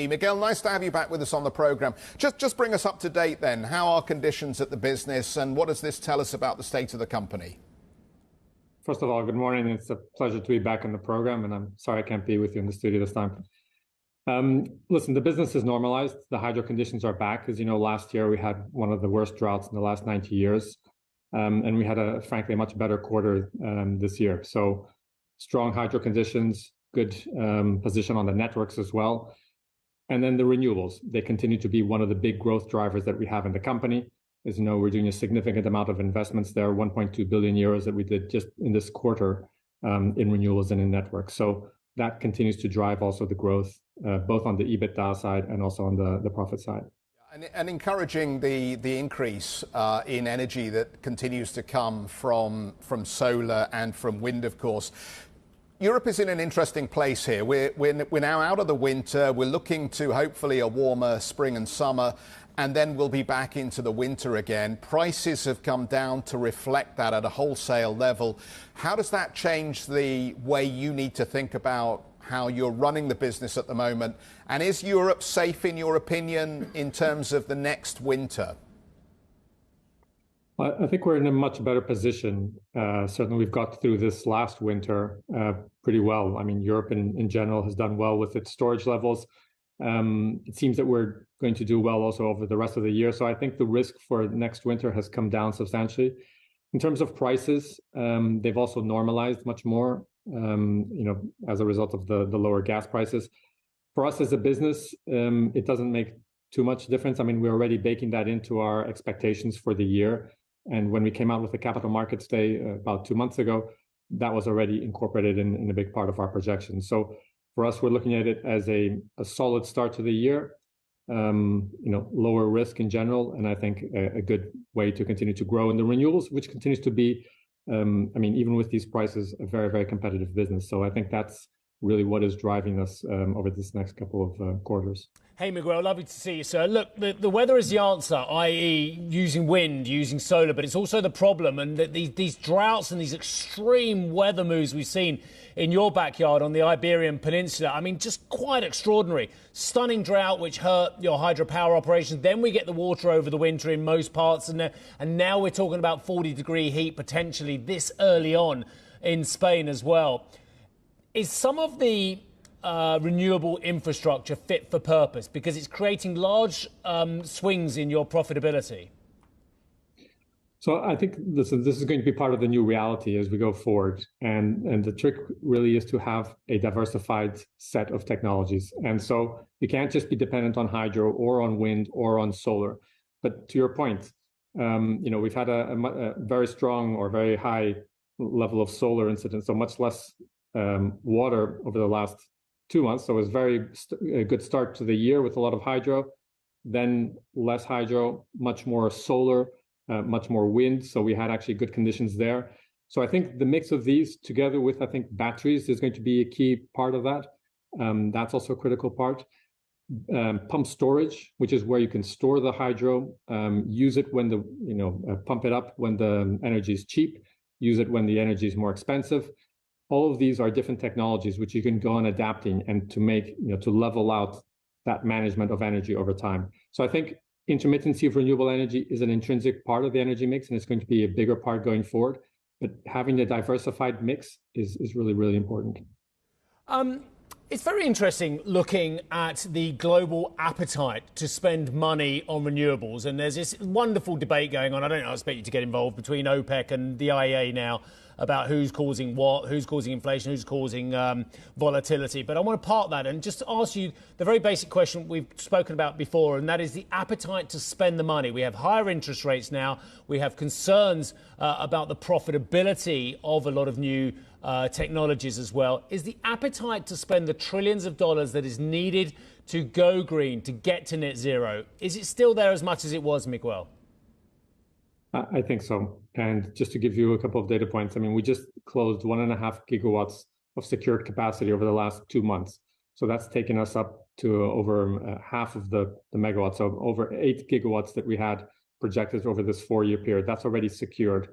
Miguel, nice to have you back with us on the programme. Just bring us up to date then. How are conditions at the business and what does this tell us about the state of the company? First of all, good morning. It's a pleasure to be back on the program, and I'm sorry I can't be with you in the studio this time. Listen, the business is normalized. The hydro conditions are back. As you know, last year we had one of the worst droughts in the last 90 years, and we had, frankly, a much better quarter this year. So strong hydro conditions, good position on the networks as well. And then the renewables, they continue to be one of the big growth drivers that we have in the company. As you know, we're doing a significant amount of investments there, 1.2 billion euros that we did just in this quarter in renewables and in networks. So that continues to drive also the growth, both on the EBITDA side and also on the profit side. And encouraging the increase in energy that continues to come from solar and from wind, of course. Europe is in an interesting place here. We're now out of the winter. We're looking to hopefully a warmer spring and summer, and then we'll be back into the winter again. Prices have come down to reflect that at a wholesale level. How does that change the way you need to think about how you're running the business at the moment? And is Europe safe, in your opinion, in terms of the next winter? I think we're in a much better position. Certainly, we've got through this last winter pretty well. I mean, Europe in general has done well with its storage levels. It seems that we're going to do well also over the rest of the year. So I think the risk for next winter has come down substantially. In terms of prices, they've also normalized much more, as a result of the lower gas prices. For us as a business, it doesn't make too much difference. I mean, we're already baking that into our expectations for the year. And when we came out with the Capital Markets Day about 2 months ago, that was already incorporated in a big part of our projections. So for us, we're looking at it as a solid start to the year, lower risk in general, and I think a good way to continue to grow in the renewables, which continues to be, even with these prices, a very, very competitive business. So I think that's really what is driving us over this next couple of quarters. Hey, Miguel, lovely to see you, sir. Look, the weather is the answer, i.e. using wind, using solar, but it's also the problem. And these droughts and these extreme weather moves we've seen in your backyard on the Iberian Peninsula, I mean, just quite extraordinary. Stunning drought, which hurt your hydropower operations. Then we get the water over the winter in most parts. And now we're talking about 40-degree heat potentially this early on in Spain as well. Is some of the renewable infrastructure fit for purpose because it's creating large swings in your profitability? So I think this is going to be part of the new reality as we go forward. And the trick really is to have a diversified set of technologies. And so you can't just be dependent on hydro or on wind or on solar. But to your point, we've had a very strong or very high level of solar incidence, so much less water over the last 2 months. So it was a good start to the year with a lot of hydro, then less hydro, much more solar, much more wind. So we had actually good conditions there. So I think the mix of these together with, I think, batteries is going to be a key part of that. That's also a critical part. Pump storage, which is where you can store the hydro, use it when pump it up when the energy is cheap, use it when the energy is more expensive. All of these are different technologies which you can go on adapting and to make, to level out that management of energy over time. So I think intermittency of renewable energy is an intrinsic part of the energy mix, and it's going to be a bigger part going forward. But having a diversified mix is really, really important. It's very interesting looking at the global appetite to spend money on renewables. And there's this wonderful debate going on. I don't expect you to get involved between OPEC and the IEA now about who's causing what, who's causing inflation, who's causing volatility. But I want to park that and just ask you the very basic question we've spoken about before, and that is the appetite to spend the money. We have higher interest rates now. We have concerns about the profitability of a lot of new technologies as well. Is the appetite to spend the trillions of dollars that is needed to go green, to get to net zero, is it still there as much as it was, Miguel? I think so. And just to give you a couple of data points, I mean, we just closed 1.5 gigawatts of secured capacity over the last 2 months. So that's taken us up to over half of the megawatts, so over 8 gigawatts that we had projected over this 4-year period. That's already secured.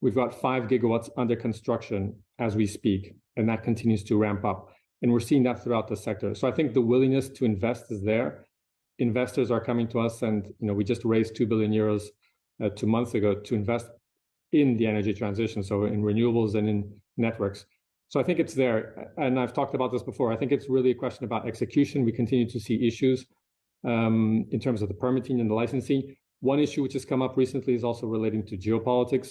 We've got 5 gigawatts under construction as we speak, and that continues to ramp up. And we're seeing that throughout the sector. So I think the willingness to invest is there. Investors are coming to us, and we just raised 2 billion euros 2 months ago to invest in the energy transition, so in renewables and in networks. So I think it's there. And I've talked about this before. I think it's really a question about execution. We continue to see issues in terms of the permitting and the licensing. One issue which has come up recently is also relating to geopolitics,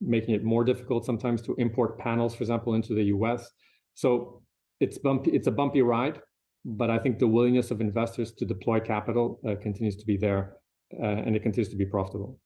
making it more difficult sometimes to import panels, for example, into the US. So it's a bumpy ride, but I think the willingness of investors to deploy capital continues to be there, and it continues to be profitable.